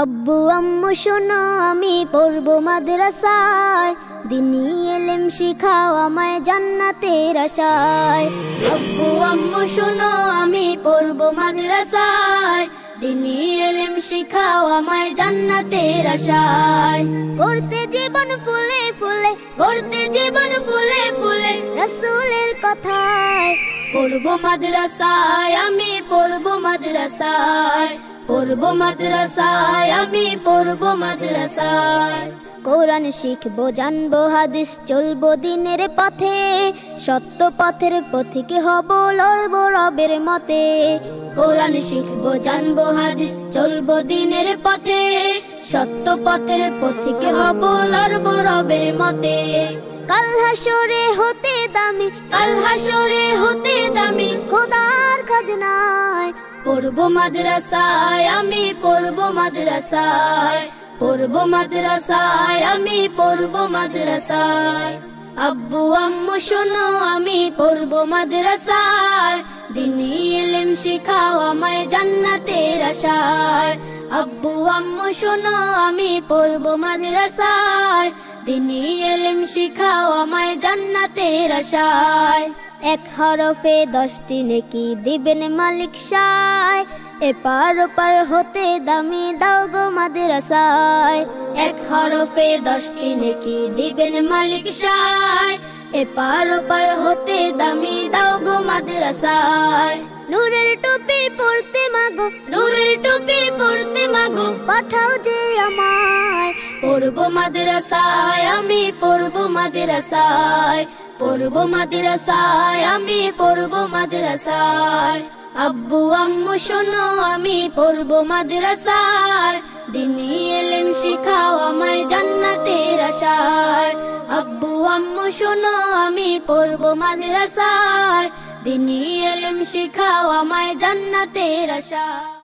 আব্বু আম্মু শোনো আমি পড়বো মাদ্রাসায়, দিনী ইলম শিখাও আমায় জান্নাতের আশায়। আব্বু আম্মু শোনো আমি পড়বো মাদ্রাসায়, দিনী ইলম শিখাও আমায় জান্নাতের আশায়। গড়তে জীবন ফুলে ফুলে, গড়তে জীবন ফুলে ফুলে রাসূলের কথায়। পড়বো মাদ্রাসায় আমি পড়বো মাদ্রাসায়, পড়বো মাদ্রাসায় আমি পড়বো মাদ্রাসায়। কোরআন শিখবো জানবো হাদিস চলবো দিনের পথে, সত্য পথের পথিক হব লড়বো রবের মতে। কোরআন শিখবো জানবো হাদিস চলবো দিনের পথে, সত্য পথের পথিক হব লড়বো রবের মতে। কাল হাসরে হতে দামি, কাল হাসরে হতে দামি খোদার খাজনায়। পড়বো মাদ্রাসায় আমি পড়বো মাদ্রাসায়, পড়বো মাদ্রাসায় আমি পড়বো মাদ্রাসায়। আব্বু আম্মু শোনো আমি পড়বো মাদ্রাসায়, দিনী ইলম শিখাও আমায় জান্নাতের আশায়। আব্বু আম্মু শোনো আমি পড়বো মাদ্রাসায়, দিনী ইলম শিখাও আমায় জান্নাতের আশায়। এক হরফে 10টি নেকি দিবেন মালিক সায়, এপার ওপার হতে দামি দাও গো মাদ্রাসায়। এক হরফে 10টি নেকি দিবেন মালিক সায়, এপার ওপার হতে দামি দাও গো মাদ্রাসায়। নূরের টুপি পরতে মাগো, নূরের টুপি পরতে মাগো পাঠাও যে আমায়। পড়বো মাদ্রাসায় আমি পড়বো মাদ্রাসায়, পড়বো মাদ্রাসায় আমি পড়বো মাদ্রাসায়। আব্বু আম্মু শোনো আমি পড়বো মাদ্রাসায়, দিনী ইলম শিখাও আমায় জান্নাতের আশায়। আব্বু আম্মু শোনো আমি পড়বো মাদ্রাসায়, দিনী ইলম শিখাও আমায় জান্নাতের আশায়।